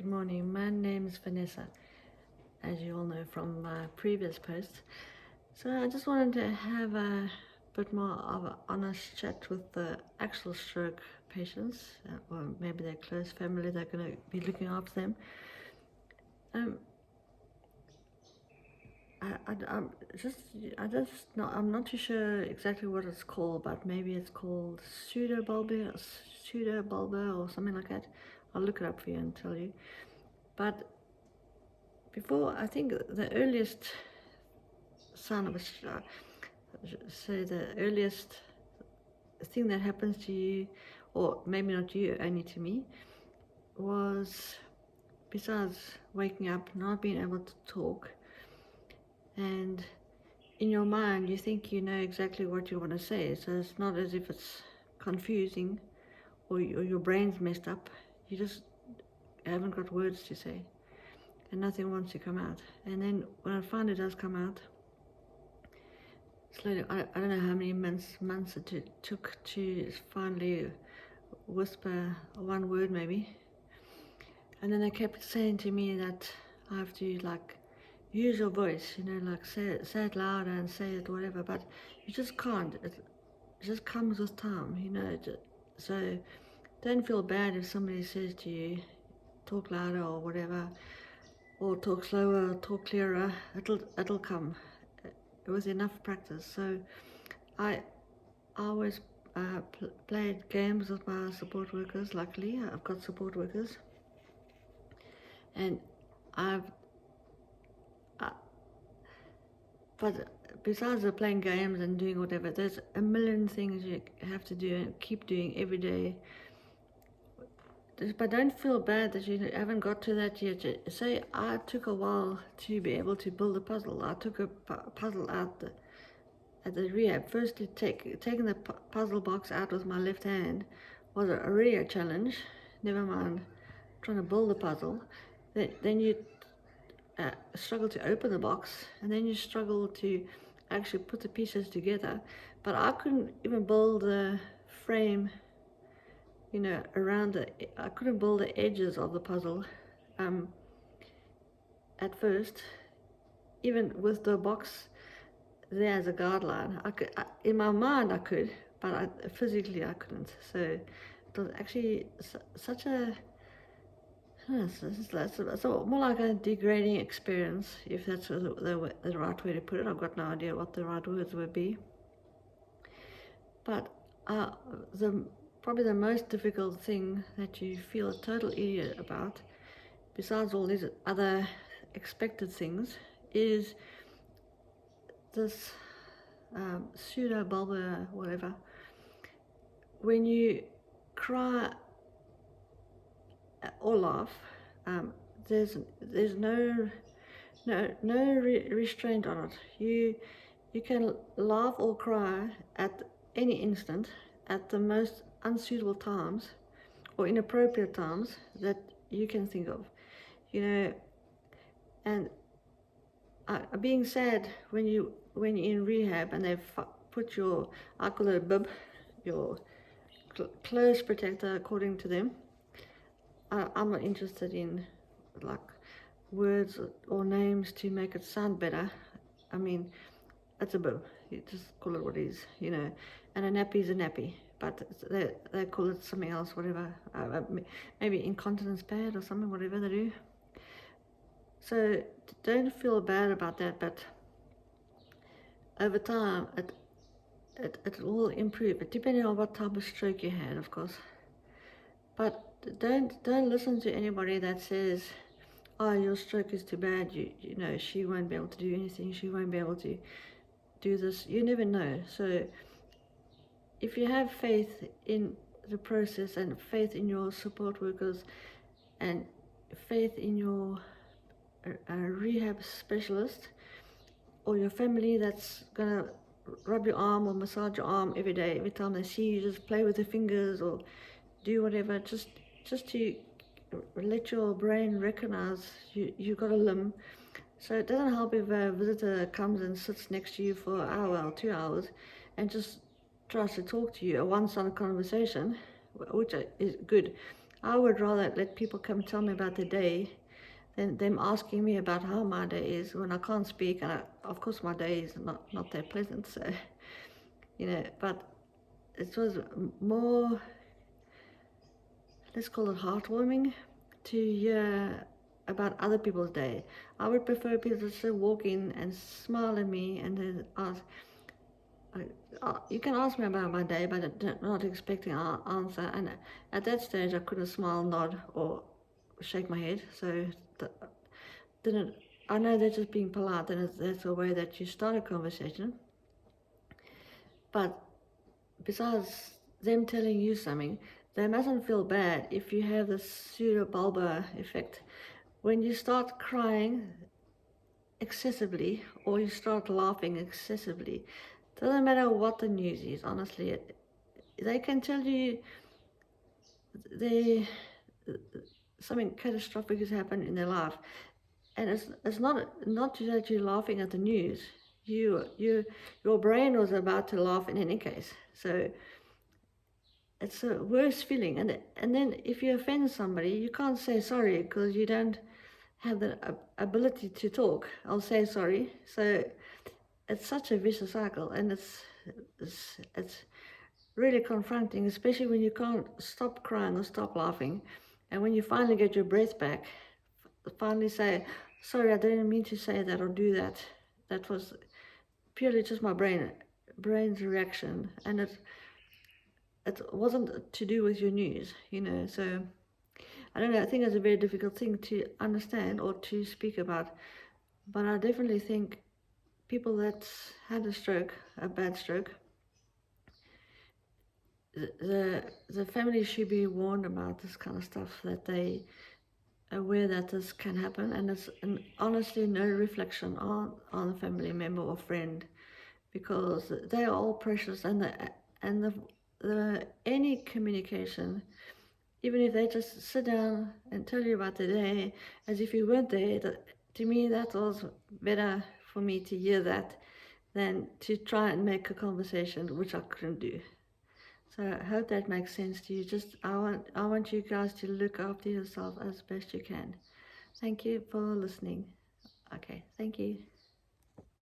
Good morning. My name is Vanessa, as you all know from my previous posts. So I just wanted to have a bit more of an honest chat with the actual stroke patients, or maybe their close family that are going to be looking after them. I'm not too sure exactly what it's called, but maybe it's called pseudobulbar or something like that. I'll look it up for you and tell you. But before, I think the earliest sign of the earliest thing that happens to you, or maybe not you, only to me, was besides waking up, not being able to talk, and in your mind you think you know exactly what you want to say, so it's not as if it's confusing or your brain's messed up. You just haven't got words to say and nothing wants to come out. And then when it finally does come out, slowly, I don't know how many months it took to finally whisper one word maybe. And then they kept saying to me that I have to like use your voice, like say it louder and say it whatever, but you just can't. It just comes with time, So don't feel bad if somebody says to you, talk louder or whatever, or talk slower, or talk clearer. It'll come with enough practice. So I always played games with my support workers. Luckily, I've got support workers, and but besides playing games and doing whatever, there's a million things you have to do and keep doing every day. But don't feel bad that you haven't got to that yet. Say I took a while to be able to build a puzzle. I took a puzzle out at the rehab. Firstly, taking the puzzle box out with my left hand was really a challenge. Never mind trying to build the puzzle. Then you struggle to open the box, and then you struggle to actually put the pieces together. But I couldn't even build the frame, I couldn't build the edges of the puzzle at first, even with the box there as a guideline. In my mind I could, but physically I couldn't. So it was actually such a it's more like a degrading experience, if that's the right way to put it. I've got no idea what the right words would be. But probably the most difficult thing that you feel a total idiot about, besides all these other expected things, is this pseudobulbar whatever. When you cry or laugh, there's no restraint on it. You can laugh or cry at any instant, at the most unsuitable times or inappropriate times that you can think of, and being sad when you're in rehab and they've put your, I call it a bib, your clothes protector according to them. I'm not interested in like words or names to make it sound better. I mean, it's a bib. You just call it what it is, And a nappy is a nappy, but they call it something else, whatever. Maybe incontinence pad or something, whatever they do. So don't feel bad about that. But over time, it will improve. Depending on what type of stroke you had, of course. But don't listen to anybody that says, "Oh, your stroke is too bad. She won't be able to do anything. She won't be able to do this." You never know. So if you have faith in the process and faith in your support workers and faith in your rehab specialist or your family that's gonna rub your arm or massage your arm every day, every time they see you, just play with your fingers or do whatever, just to let your brain recognize you got a limb. So it doesn't help if a visitor comes and sits next to you for an hour or 2 hours and just tries to talk to you, a one-sided conversation, which is good. I would rather let people come tell me about their day than them asking me about how my day is when I can't speak. And of course, my day is not that pleasant. So, but it was more, let's call it heartwarming, to hear about other people's day. I would prefer people to just walk in and smile at me and then ask. You can ask me about my day, but not expecting an answer. And at that stage, I couldn't smile, nod, or shake my head. So didn't. I know they're just being polite, and that's a way that you start a conversation. But besides them telling you something, they mustn't feel bad if you have the pseudobulbar effect. When you start crying excessively or you start laughing excessively, doesn't matter what the news is, honestly. They can tell you they something catastrophic has happened in their life, and it's not that you're laughing at the news. Your brain was about to laugh in any case. So it's a worse feeling. And then if you offend somebody, you can't say sorry because you don't have the ability to talk. I'll say sorry. So it's such a vicious cycle, and it's really confronting, especially when you can't stop crying or stop laughing, and when you finally get your breath back, finally say, "Sorry, I didn't mean to say that or do that. That was purely just my brain's reaction, and it wasn't to do with your news, So I don't know. I think it's a very difficult thing to understand or to speak about, but I definitely think people that had a bad stroke, the family should be warned about this kind of stuff, that they aware that this can happen, and it's honestly no reflection on the family member or friend, because they are all precious, and the any communication, even if they just sit down and tell you about the day as if you weren't there, to me that was better for me to hear that than to try and make a conversation, which I couldn't do. So I hope that makes sense to you. Just I want you guys to look after yourself as best you can. Thank you for listening. Okay, thank you.